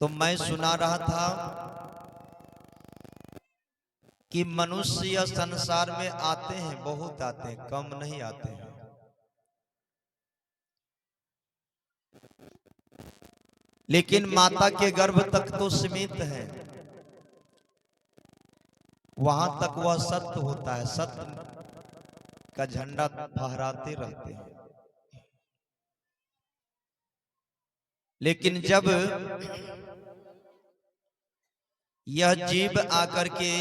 तो मैं सुना रहा था कि मनुष्य या संसार में आते हैं, बहुत आते हैं, कम नहीं आते हैं। लेकिन माता के गर्भ तक तो सीमित है, वहां तक वह सत्य होता है, सत्य का झंडा फहराते रहते हैं। लेकिन जब यह जीव आकर के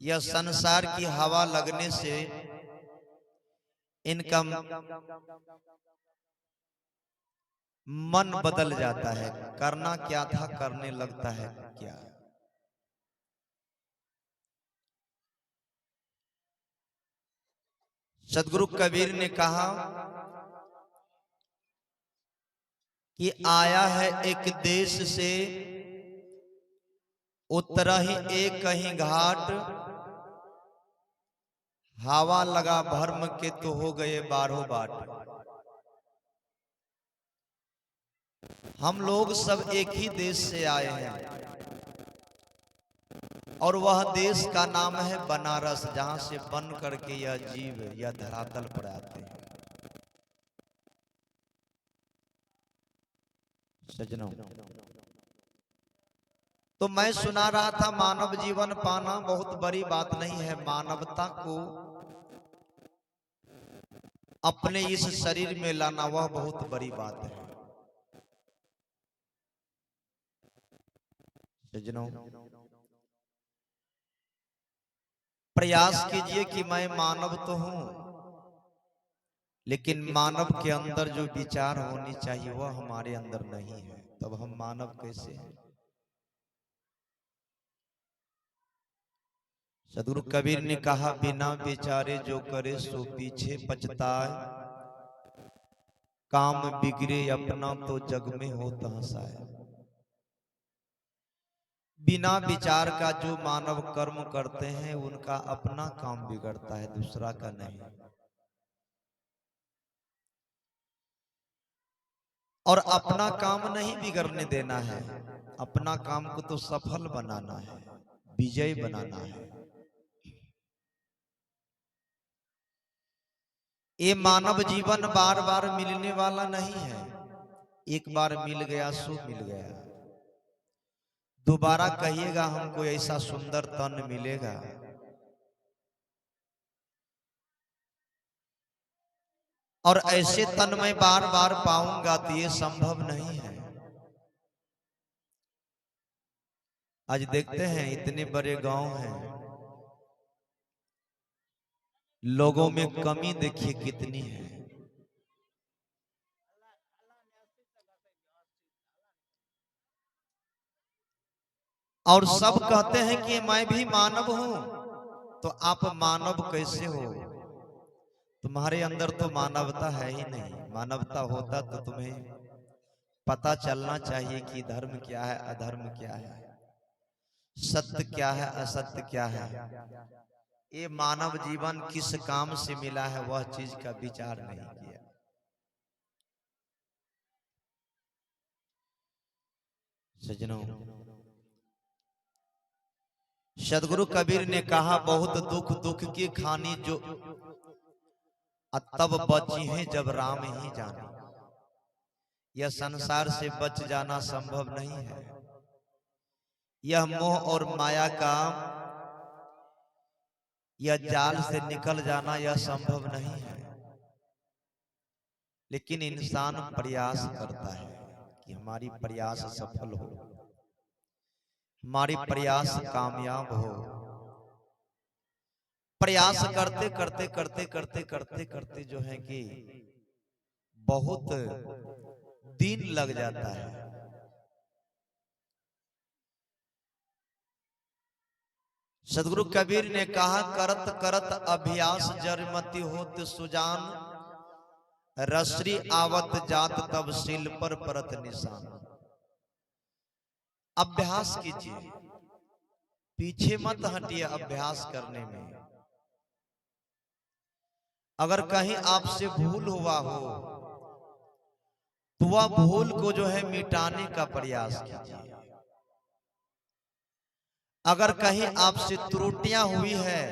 यह संसार की हवा लगने से इनका मन बदल जाता है, करना क्या था करने लगता है क्या। सदगुरु कबीर ने कहा कि आया है एक देश से, उतरा ही एक कहीं घाट, हवा लगा भर्म के तो हो गए बारहों बाट। हम लोग सब एक ही देश से आए हैं और वह देश का नाम है बनारस, जहां से बन करके यह जीव यह धरातल पर आते हैं। सजनों, तो मैं सुना रहा था मानव जीवन पाना बहुत बड़ी बात नहीं है। मानवता को अपने इस शरीर में लाना वह बहुत बड़ी बात है। सजनों, प्रयास कीजिए कि मैं मानव तो हूं, लेकिन मानव के अंदर जो विचार होनी चाहिए वह हमारे अंदर नहीं है, तब हम मानव कैसे हैं। सदगुरु कबीर ने कहा, बिना विचारे जो करे सो पीछे पछताए, काम बिगड़े अपना तो जग में होता हंसाए। बिना विचार का जो मानव कर्म करते हैं उनका अपना काम बिगड़ता है, दूसरा का नहीं। और अपना काम नहीं बिगड़ने देना है, अपना काम को तो सफल बनाना है, विजय बनाना है। ये मानव जीवन बार बार मिलने वाला नहीं है। एक बार मिल गया सो मिल गया, दोबारा कहिएगा हमको ऐसा सुंदर तन मिलेगा, और ऐसे तन मैं बार बार पाऊंगा, तो ये संभव नहीं है। आज देखते हैं इतने बड़े गांव हैं, लोगों में कमी देखिए कितनी है। और सब कहते हैं कि मैं भी मानव हूं, तो आप मानव कैसे हो? तुम्हारे अंदर तो मानवता है ही नहीं। मानवता होता तो तुम्हें पता चलना चाहिए कि धर्म क्या है, अधर्म क्या है, सत्य क्या है, असत्य क्या है। ये मानव जीवन किस काम से मिला है वह चीज का विचार नहीं किया। सजनों, सदगुरु कबीर ने कहा, बहुत दुख दुख की खानी जो तब बची है जब राम ही जाने। यह संसार से बच जाना संभव नहीं है। यह मोह और माया का यह जाल से निकल जाना यह संभव नहीं है। लेकिन इंसान प्रयास करता है कि हमारी प्रयास सफल हो, हमारी प्रयास कामयाब हो। प्रयास करते करते करते करते करते करते जो है कि बहुत दिन लग जाता है। सदगुरु कबीर ने कहा, करत करत अभ्यास जड़मति होत सुजान, रसरी आवत जात तब सिल पर परत निशान। अभ्यास कीजिए, पीछे मत हटिए अभ्यास करने में। अगर कहीं आपसे भूल हुआ हो तो वह भूल को जो है मिटाने का प्रयास कीजिए। अगर कहीं आपसे त्रुटियां हुई है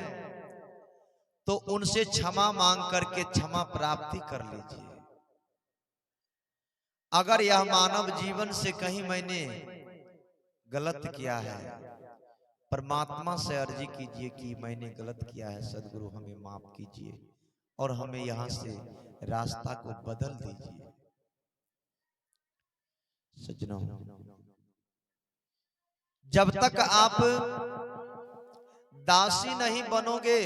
तो उनसे क्षमा मांग करके क्षमा प्राप्ति कर लीजिए। अगर यह मानव जीवन से कहीं मैंने गलत किया है, परमात्मा से अर्जी कीजिए कि मैंने गलत किया है, सदगुरु हमें माफ कीजिए और हमें यहां से रास्ता को बदल दीजिए। सज्जनों, जब तक आप दासी नहीं बनोगे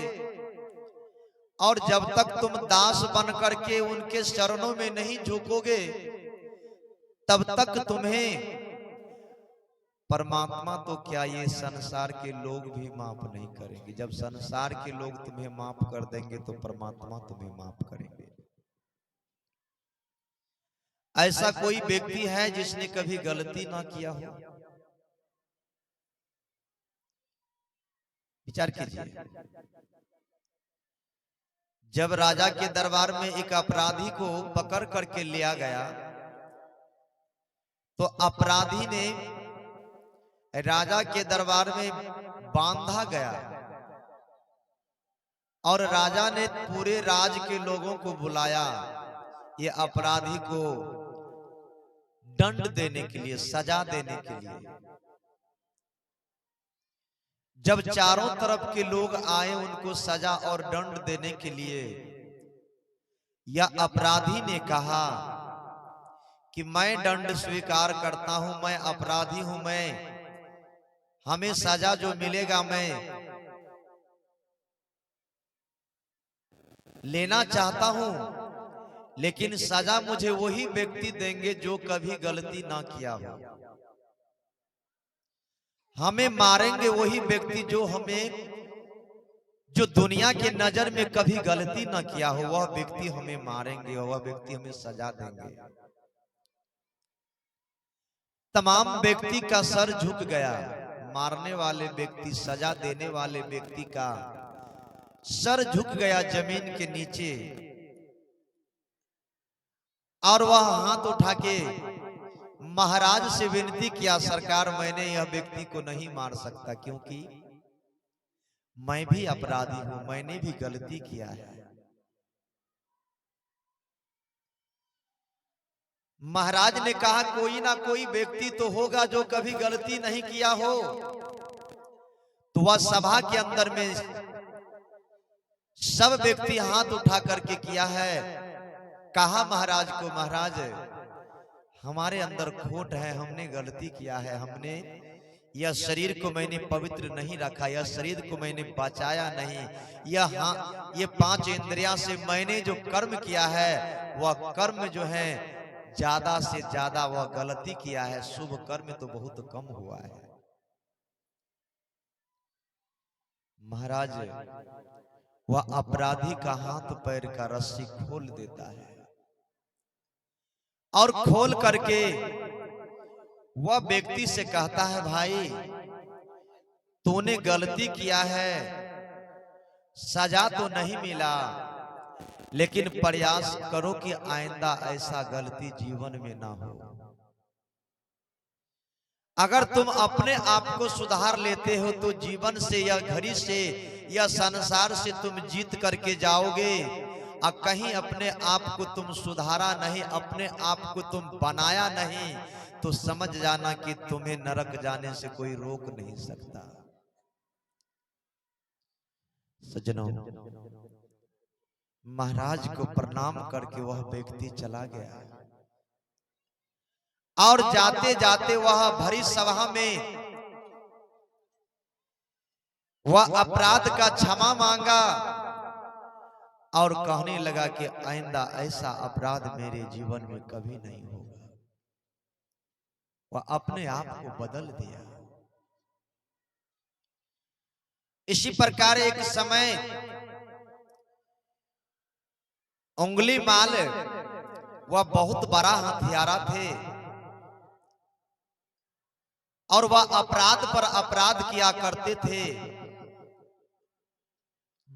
और जब तक तुम दास बन करके उनके चरणों में नहीं झुकोगे, तब तक तुम्हें परमात्मा तो क्या ये संसार के लोग भी माफ नहीं करेंगे। जब संसार के लोग तुम्हें माफ कर देंगे तो परमात्मा तुम्हें माफ करेंगे। ऐसा कोई व्यक्ति है जिसने कभी गलती ना किया हो? विचार कीजिए। जब राजा के दरबार में एक अपराधी को पकड़ करके लिया गया तो अपराधी ने राजा के दरबार में बांधा गया और राजा ने पूरे राज के लोगों को बुलाया ये अपराधी को दंड देने के लिए, सजा देने के लिए। जब चारों तरफ के लोग आए उनको सजा और दंड देने के लिए, यह अपराधी ने कहा कि मैं दंड स्वीकार करता हूं, मैं अपराधी हूं, मैं हमें सजा जो मिलेगा मैं लेना चाहता हूं, लेकिन सजा मुझे वही व्यक्ति देंगे जो कभी गलती ना किया हो। हमें मारेंगे वही व्यक्ति जो दुनिया के नजर में कभी गलती ना किया हो, वह व्यक्ति हमें मारेंगे, वह व्यक्ति हमें सजा देंगे। तमाम व्यक्ति का सर झुक गया। मारने वाले व्यक्ति, सजा देने वाले व्यक्ति का सर झुक गया जमीन के नीचे और वह हाथ उठा के महाराज से विनती किया, सरकार मैंने यह व्यक्ति को नहीं मार सकता क्योंकि मैं भी अपराधी हूं, मैंने भी गलती किया है। महाराज ने कहा कोई ना कोई व्यक्ति तो होगा जो कभी गलती नहीं किया हो। तो वह सभा के अंदर में सब व्यक्ति हाथ उठा करके किया है। कहा महाराज को, महाराज हमारे अंदर खोट है, हमने गलती किया है, हमने यह शरीर को मैंने पवित्र नहीं रखा, यह शरीर को मैंने बचाया नहीं, ये 5 इंद्रियां से मैंने जो कर्म किया है वह कर्म जो है ज्यादा से ज्यादा वह गलती किया है, शुभ कर्म तो बहुत कम हुआ है। महाराज वह अपराधी का हाथ पैर का रस्सी खोल देता है और खोल करके वह व्यक्ति से कहता है, भाई तूने गलती किया है, सजा तो नहीं मिला, लेकिन प्रयास करो कि आइंदा ऐसा गलती जीवन में ना हो। अगर तुम अपने आप को सुधार लेते हो तो जीवन से या घड़ी से या संसार से तुम जीत करके जाओगे। और कहीं अपने आप को तुम सुधारा नहीं, अपने आप को तुम बनाया नहीं, तो समझ जाना कि तुम्हें नरक जाने से कोई रोक नहीं सकता। सज्जनों, महाराज को प्रणाम करके वह व्यक्ति चला गया और जाते जाते वह भरी सभा में वह अपराध का क्षमा मांगा और कहने लगा कि आइंदा ऐसा अपराध मेरे जीवन में कभी नहीं होगा। वह अपने आप को बदल दिया। इसी प्रकार एक समय उंगली माल वह बहुत बड़ा हथियारा थे और वह अपराध पर अपराध किया करते थे।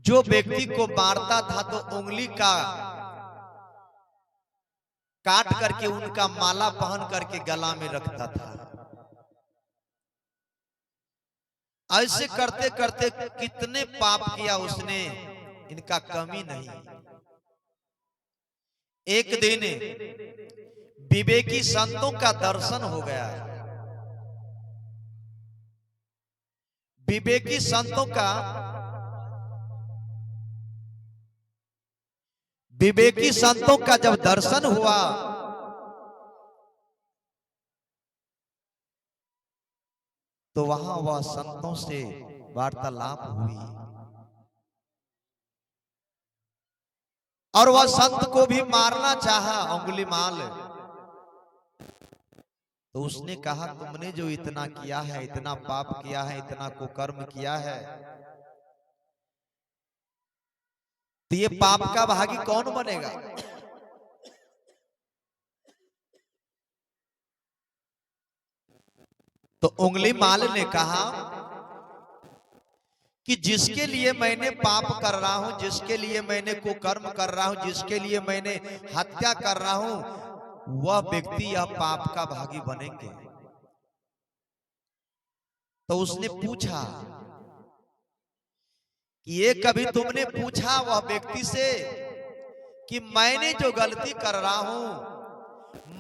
जो व्यक्ति को मारता था तो उंगली का काट करके उनका माला पहन करके गला में रखता था। ऐसे करते करते कितने पाप किया उसने, इनका कमी नहीं। एक दिन विवेकी संतों का दर्शन हो गया। विवेकी संतों का जब दर्शन हुआ तो वहां वह संतों से वार्तालाप हुई और वह संत को भी मारना चाहा अंगुलीमाल। तो उसने कहा तुमने जो इतना किया है, इतना पाप किया है, इतना कुकर्म किया है, तो ये पाप का भागी कौन बनेगा? तो अंगुलीमाल ने कहा कि जिसके लिए मैंने पाप कर रहा हूं, जिसके लिए मैंने कुकर्म कर रहा हूं, जिसके लिए मैंने हत्या कर रहा हूं, वह व्यक्ति यह पाप का भागी बनेंगे। तो उसने पूछा कि ये कभी तुमने पूछा वह व्यक्ति से कि मैंने जो गलती कर रहा हूं,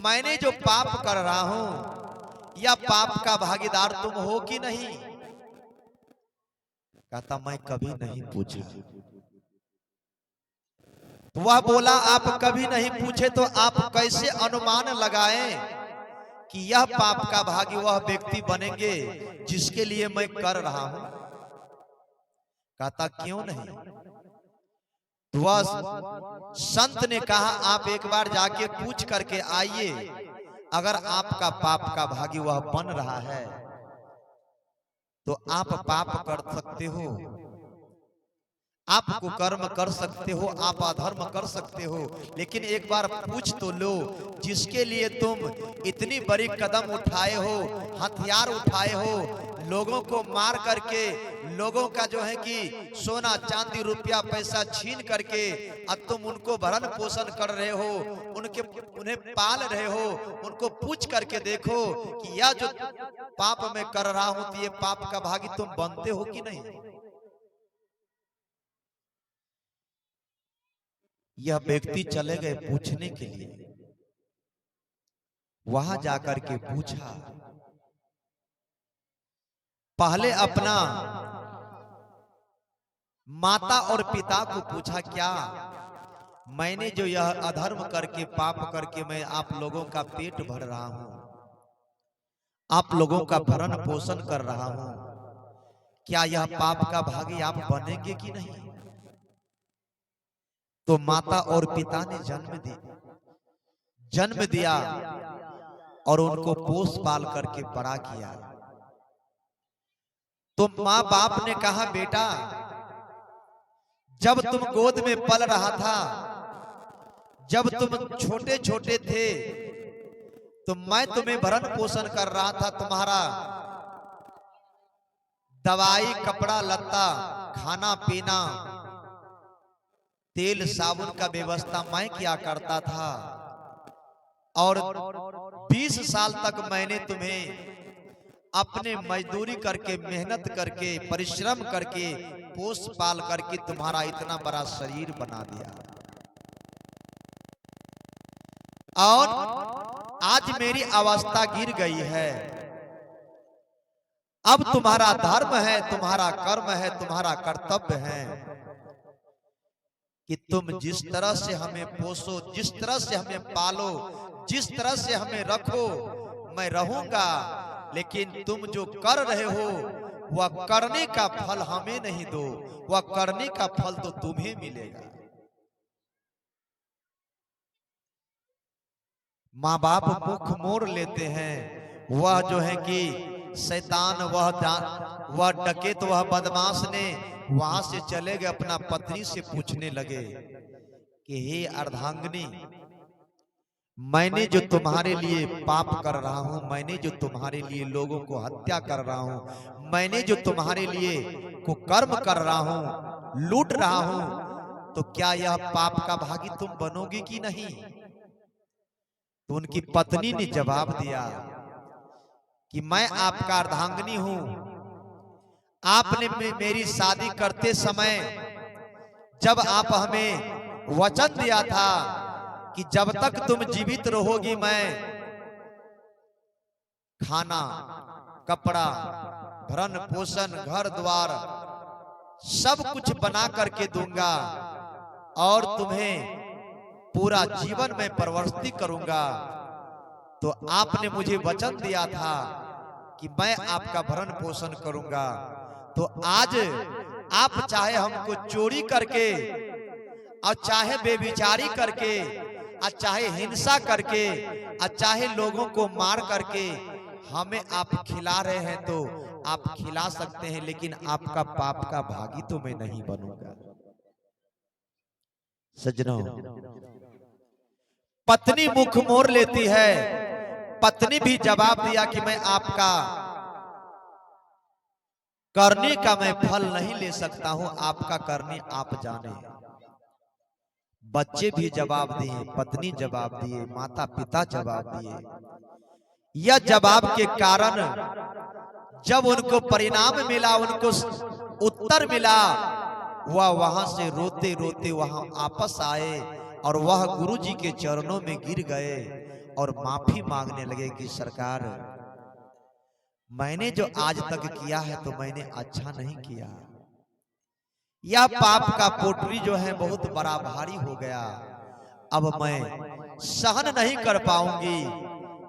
मैंने जो पाप कर रहा हूं, या पाप का भागीदार तुम हो कि नहीं? कहता मैं कभी नहीं पूछा। तो वह बोला आप कभी नहीं पूछे तो आप कैसे अनुमान लगाएं कि यह पाप का भागी वह व्यक्ति बनेंगे जिसके लिए मैं कर रहा हूं? कहता क्यों नहीं? तो वह संत ने कहा आप एक बार जाके पूछ करके आइए, अगर आपका पाप का भागी वह बन रहा है तो आप पाप कर सकते हो, आप कुकर्म कर सकते हो, आप अधर्म कर सकते हो, लेकिन एक बार पूछ तो लो जिसके लिए तुम इतनी बड़ी कदम उठाए हो, हथियार उठाए हो, लोगों को मार करके, लोगों का जो है कि सोना चांदी रुपया पैसा छीन करके अब तुम उनको भरण पोषण कर रहे हो, उन्हें पाल रहे हो, उनको पूछ करके देखो कि यह जो पाप मैं कर रहा हूं तो ये पाप का भागी तुम बनते हो कि नहीं? यह व्यक्ति चले गए पूछने के लिए। वहां जाकर के पूछा, पहले अपना माता और पिता को पूछा क्या मैंने जो यह अधर्म करके पाप करके मैं आप लोगों का पेट भर रहा हूं, आप लोगों का भरण पोषण कर रहा हूं, क्या यह पाप का भागी आप बनेंगे कि नहीं? तो माता और पिता ने जन्म दिया और उनको पोस पाल करके बड़ा किया। तो माँ बाप ने कहा बेटा जब तुम गोद में पल रहा था, जब तुम छोटे छोटे थे तो मैं तुम्हें भरण पोषण कर रहा था, तुम्हारा दवाई कपड़ा लत्ता खाना पीना तेल साबुन का व्यवस्था मैं किया करता था, और 20 साल तक मैंने तुम्हें अपने मजदूरी करके मेहनत करके परिश्रम करके पोस पाल करके तुम्हारा इतना बड़ा शरीर बना दिया, और आज मेरी अवस्था गिर गई है। अब तुम्हारा धर्म है, तुम्हारा कर्म है, तुम्हारा कर्तव्य है कि तुम जिस तरह से हमें पोसो, जिस तरह से हमें पालो, जिस तरह से हमें रखो, मैं रहूंगा, लेकिन तुम जो कर रहे हो वह करने का फल हमें नहीं दो, वह करने का फल तो तुम्हें मिलेगा। माँ बाप मुख मोड़ लेते हैं, वह जो है कि शैतान, वह डकैत, वह बदमाश ने वहां से चले गए, अपना पत्नी से पूछने लगे कि हे अर्धांगिनी, मैंने जो तुम्हारे लिए पाप कर रहा हूं, मैंने जो तुम्हारे लिए लोगों को हत्या कर रहा हूं, मैंने जो तुम्हारे लिए कुकर्म कर रहा हूं, लूट रहा हूं, तो क्या यह पाप का भागी तुम बनोगी कि नहीं? तो उनकी पत्नी ने जवाब दिया कि मैं आपका अर्धांगिनी हूं। आपने मेरी शादी करते समय जब आप हमें वचन दिया था कि जब तक तुम जीवित रहोगी मैं खाना, कपड़ा, भरण पोषण, घर द्वार सब कुछ बना करके दूंगा और तुम्हें पूरा जीवन में प्रवर्तित करूंगा। तो आपने मुझे वचन दिया था कि मैं आपका भरण पोषण करूंगा। तो आज आप चाहे हमको चोरी करके और चाहे बेविचारी करके और चाहे हिंसा करके और चाहे लोगों को मार करके हमें आप खिला रहे हैं तो आप खिला सकते हैं, लेकिन आपका पाप का भागी तो मैं नहीं बनूंगा। सज्जनों, पत्नी मुख मोड़ लेती है। पत्नी भी जवाब दिया कि मैं आपका करने का मैं फल नहीं ले सकता हूं, आपका करने आप जाने। बच्चे भी जवाब दिए, पत्नी जवाब दिए, माता पिता जवाब दिए। यह जवाब के कारण जब उनको परिणाम मिला, उनको उत्तर मिला, वह वहां से रोते रोते वहां वापस आए और वह गुरु जी के चरणों में गिर गए और माफी मांगने लगे कि सरकार, मैंने जो आज तक किया है तो मैंने अच्छा नहीं किया। यह पाप का पोटरी जो है बहुत बड़ा भारी हो गया, अब मैं सहन नहीं कर पाऊंगी।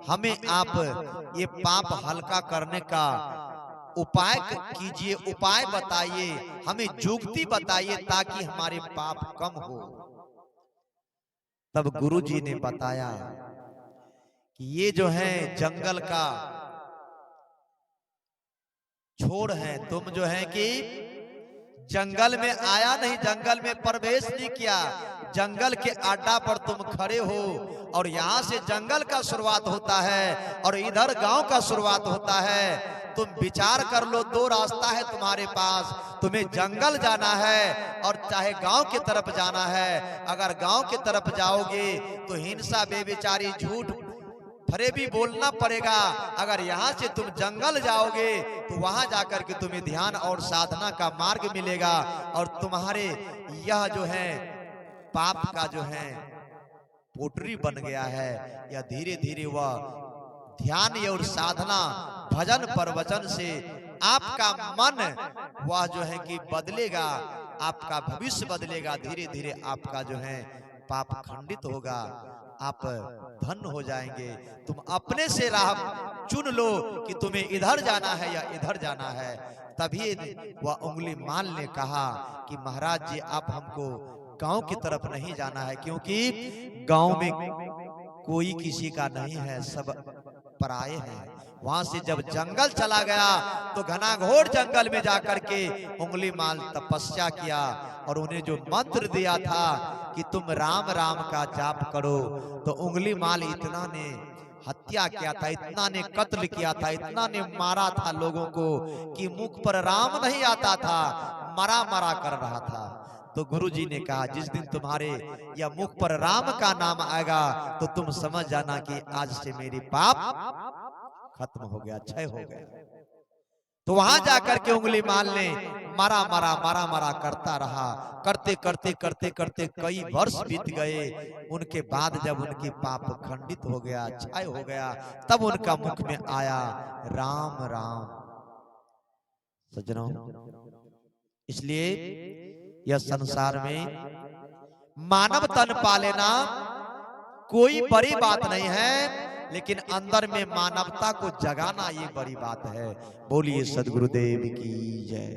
हमें आप ये पाप हल्का करने का उपाय कीजिए, उपाय बताइए, हमें जुक्ति बताइए ताकि हमारे पाप कम हो। तब गुरु जी ने बताया कि ये जो है जंगल का छोड़ है, तुम जो है कि जंगल में आया नहीं, जंगल में प्रवेश नहीं किया, जंगल के अड्डा पर तुम खड़े हो और यहाँ से जंगल का शुरुआत होता है और इधर गांव का शुरुआत होता है। तुम विचार कर लो, दो रास्ता है तुम्हारे पास, तुम्हें जंगल जाना है और चाहे गांव की तरफ जाना है। अगर गांव की तरफ जाओगे तो हिंसा, बेविचारी, झूठ फरेबी बोलना पड़ेगा। अगर यहाँ से तुम जंगल जाओगे तो वहां जाकर के तुम्हें ध्यान और साधना का मार्ग मिलेगा और तुम्हारे यह जो है पाप का जो है पोटरी बन गया है, यह धीरे धीरे वह ध्यान और साधना, भजन प्रवचन से आपका मन वह जो है कि बदलेगा, आपका भविष्य बदलेगा। धीरे धीरे आपका जो है पाप खंडित होगा, आप धन्य हो जाएंगे। तुम अपने से राह चुन लो कि तुम्हें इधर जाना है या इधर जाना है। तभी वह उंगली माल ने कहा कि महाराज जी, आप हमको गांव की तरफ नहीं जाना है, क्योंकि गांव में कोई किसी का नहीं है, सब पराये हैं। वहां से जब जंगल चला गया तो घनाघोर जंगल में जाकर के उंगली माल तपस्या किया और उन्हें जो मंत्र दिया था कि तुम राम राम का जाप करो, तो उंगली माल इतना ने हत्या किया था, इतना ने कत्ल किया था, इतना ने मारा था लोगों को कि मुख पर राम नहीं आता था, मरा मरा कर रहा था। तो गुरु जी ने कहा, जिस दिन तुम्हारे या मुख पर राम का नाम आएगा तो तुम समझ जाना कि आज से मेरी पाप खत्म हो गया, क्षय हो गया। तो वहां जाकर के उंगली माल ने मारा मारा करता रहा। करते करते करते करते कई वर्ष बीत गए। उनके बाद जब उनकी पाप खंडित हो गया, क्षय हो गया, तब उनका मुख में आया राम राम। सज्जनों, इसलिए यह संसार में मानव तन पा लेना कोई बड़ी बात नहीं है, लेकिन अंदर में मानवता को जगाना ये बड़ी बात है। बोलिए सद्गुरुदेव की जय।